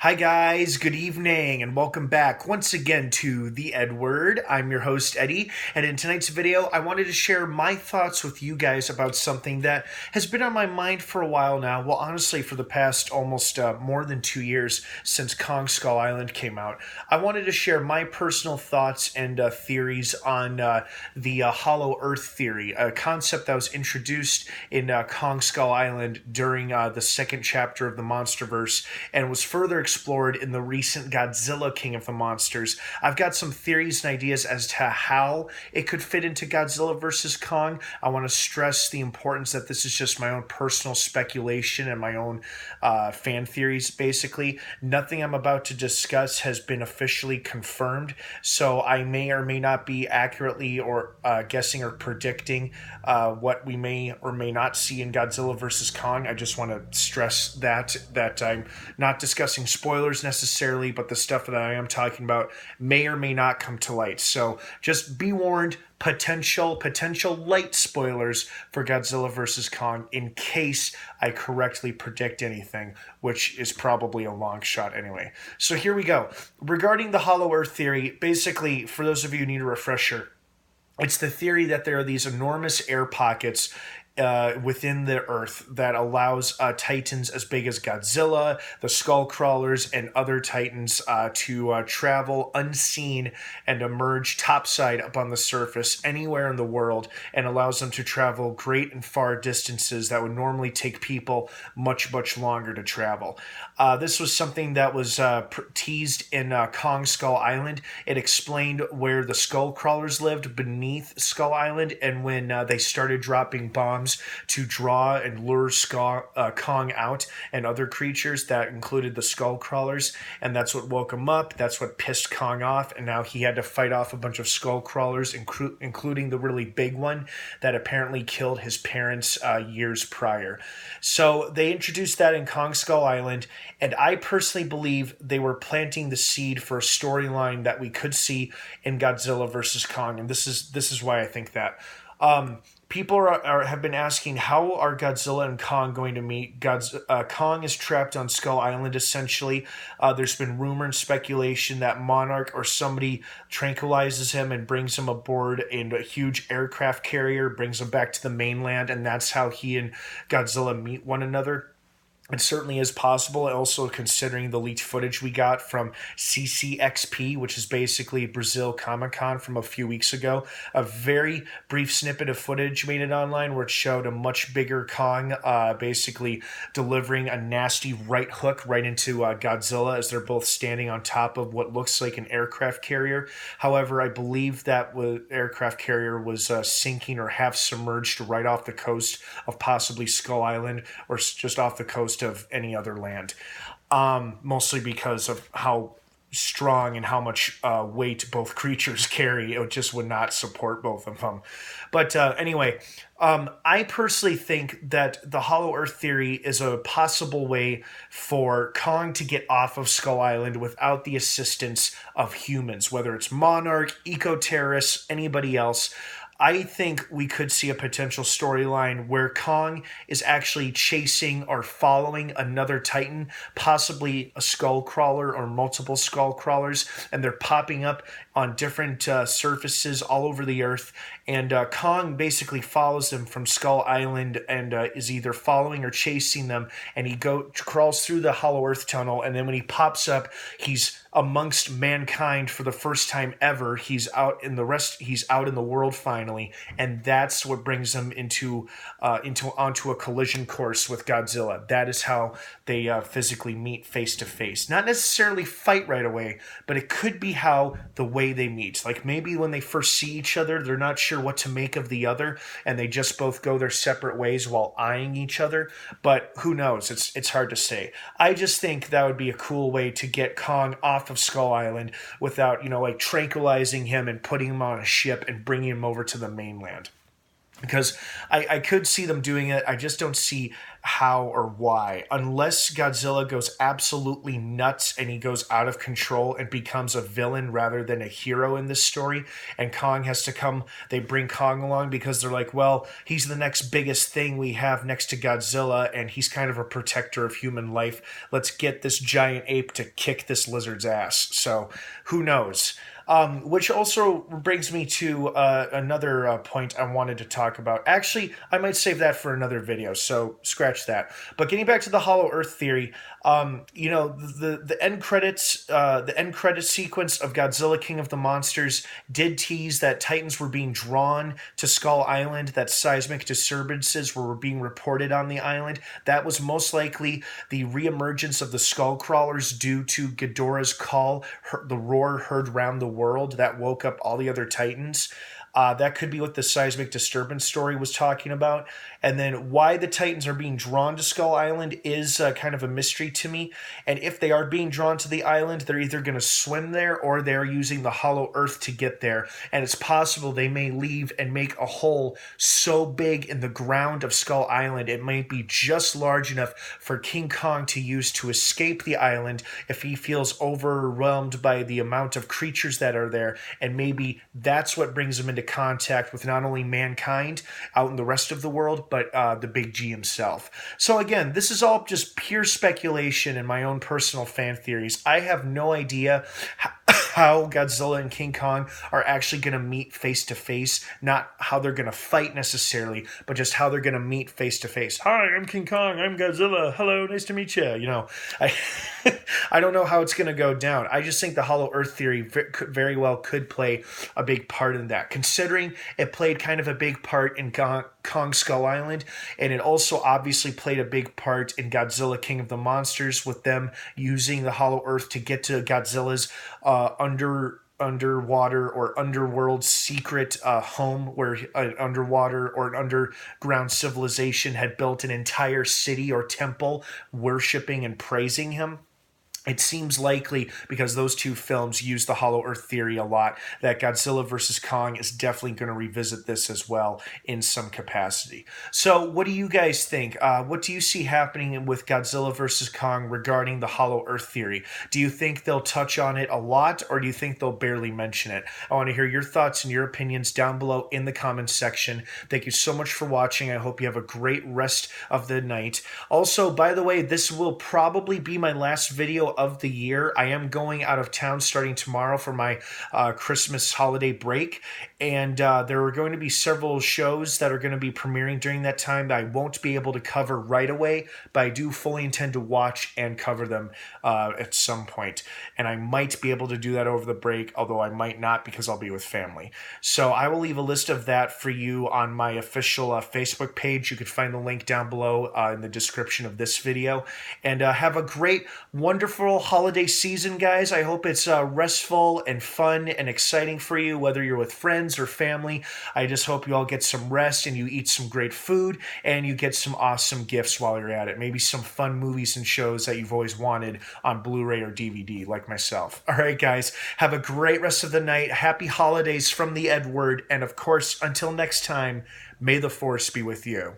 Hi, guys. Good evening, and welcome back once again to the EdWord. I'm your host, Eddie, and in tonight's video, I wanted to share my thoughts with you guys about something that has been on my mind for a while now. Well, honestly, for the past almost more than 2 years since Kong Skull Island came out. I wanted to share my personal thoughts and theories on the Hollow Earth theory, a concept that was introduced in Kong Skull Island during the second chapter of the Monsterverse and was further explored in the recent Godzilla King of the Monsters. I've got some theories and ideas as to how it could fit into Godzilla vs. Kong. I want to stress the importance that this is just my own personal speculation and my own fan theories, basically. Nothing I'm about to discuss has been officially confirmed, so I may or may not be accurately or guessing or predicting what we may or may not see in Godzilla vs. Kong. I just want to stress that I'm not discussing spoilers necessarily, but the stuff that I am talking about may or may not come to light. So just be warned, potential light spoilers for Godzilla vs. Kong in case I correctly predict anything, which is probably a long shot anyway. So here we go. Regarding the Hollow Earth theory, basically, for those of you who need a refresher, it's the theory that there are these enormous air pockets within the Earth that allows titans as big as Godzilla, the skull crawlers, and other titans to travel unseen and emerge topside up on the surface anywhere in the world, and allows them to travel great and far distances that would normally take people much longer to travel. This was something that was teased in Kong Skull Island. It explained where the skull crawlers lived beneath Skull Island, and when they started dropping bombs to draw and lure Kong out and other creatures that included the skull crawlers, and that's what woke him up. That's what pissed Kong off, and now he had to fight off a bunch of skull crawlers, including the really big one that apparently killed his parents years prior. So they introduced that in Kong Skull Island, and I personally believe they were planting the seed for a storyline that we could see in Godzilla vs. Kong, and this is why I think that. People have been asking, how are Godzilla and Kong going to meet? Kong is trapped on Skull Island, essentially. There's been rumor and speculation that Monarch or somebody tranquilizes him and brings him aboard in a huge aircraft carrier, brings him back to the mainland, and that's how he and Godzilla meet one another. It certainly is possible, also considering the leaked footage we got from CCXP, which is basically Brazil Comic-Con from a few weeks ago. A very brief snippet of footage made it online where it showed a much bigger Kong basically delivering a nasty right hook right into Godzilla as they're both standing on top of what looks like an aircraft carrier. However, I believe that aircraft carrier was sinking or half submerged right off the coast of possibly Skull Island, or just off the coast of any other land, mostly because of how strong and how much weight both creatures carry. It just would not support both of them. But anyway, I personally think that the Hollow Earth theory is a possible way for Kong to get off of Skull Island without the assistance of humans, whether it's Monarch, eco-terrorists, anybody else. I think we could see a potential storyline where Kong is actually chasing or following another Titan, possibly a skull crawler or multiple skull crawlers, and they're popping up on different surfaces all over the Earth. And Kong basically follows them from Skull Island and is either following or chasing them. And he crawls through the Hollow Earth tunnel, and then when he pops up, he's amongst mankind for the first time ever. He's out in the world finally, and that's what brings him onto a collision course with Godzilla. That is how they physically meet face to face. Not necessarily fight right away, but it could be how the way they meet. Like maybe when they first see each other, they're not sure what to make of the other, and they just both go their separate ways while eyeing each other. But who knows? It's hard to say. I just think that would be a cool way to get Kong off of Skull Island without, like tranquilizing him and putting him on a ship and bringing him over to the mainland. because I could see them doing it. I just don't see how or why, unless Godzilla goes absolutely nuts and he goes out of control and becomes a villain rather than a hero in this story, and Kong has to come. They bring Kong along because they're like, well, he's the next biggest thing we have next to Godzilla, and he's kind of a protector of human life. Let's get this giant ape to kick this lizard's ass. So who knows? Which also brings me to another point I wanted to talk about. Actually, I might save that for another video, so scratch that. But getting back to the Hollow Earth theory, the end credits sequence of Godzilla King of the Monsters did tease that Titans were being drawn to Skull Island, that seismic disturbances were being reported on the island. That was most likely the reemergence of the Skull Crawlers due to Ghidorah's call, the roar heard round the world that woke up all the other Titans. That could be what the seismic disturbance story was talking about. And then why the Titans are being drawn to Skull Island is kind of a mystery to me. And if they are being drawn to the island, they're either going to swim there or they're using the Hollow Earth to get there. And it's possible they may leave and make a hole so big in the ground of Skull Island, it might be just large enough for King Kong to use to escape the island if he feels overwhelmed by the amount of creatures that are there. And maybe that's what brings him into contact with not only mankind out in the rest of the world, but the Big G himself. So again, this is all just pure speculation and my own personal fan theories. I have no idea how Godzilla and King Kong are actually going to meet face to face, not how they're going to fight necessarily, but just how they're going to meet face to face. Hi, I'm King Kong. I'm Godzilla. Hello, nice to meet you. I I don't know how it's going to go down. I just think the Hollow Earth theory very well could play a big part in that, considering it played kind of a big part in Kong Skull Island, and it also obviously played a big part in Godzilla King of the Monsters, with them using the Hollow Earth to get to Godzilla's underwater or underworld secret home, where an underwater or an underground civilization had built an entire city or temple worshiping and praising him. It seems likely, because those two films use the Hollow Earth theory a lot, that Godzilla vs. Kong is definitely going to revisit this as well in some capacity. So what do you guys think? What do you see happening with Godzilla vs. Kong regarding the Hollow Earth theory? Do you think they'll touch on it a lot, or do you think they'll barely mention it? I want to hear your thoughts and your opinions down below in the comments section. Thank you so much for watching. I hope you have a great rest of the night. Also, by the way, this will probably be my last video of the year. I am going out of town starting tomorrow for my Christmas holiday break, and there are going to be several shows that are going to be premiering during that time that I won't be able to cover right away, but I do fully intend to watch and cover them at some point. And I might be able to do that over the break, although I might not, because I'll be with family. So I will leave a list of that for you on my official Facebook page. You can find the link down below in the description of this video. And have a great, wonderful holiday season, guys. I hope it's restful and fun and exciting for you, whether you're with friends or family. I just hope you all get some rest and you eat some great food and you get some awesome gifts while you're at it. Maybe some fun movies and shows that you've always wanted on Blu-ray or DVD, like myself. All right, guys, have a great rest of the night. Happy holidays from the EdWord. And of course, until next time, may the Force be with you.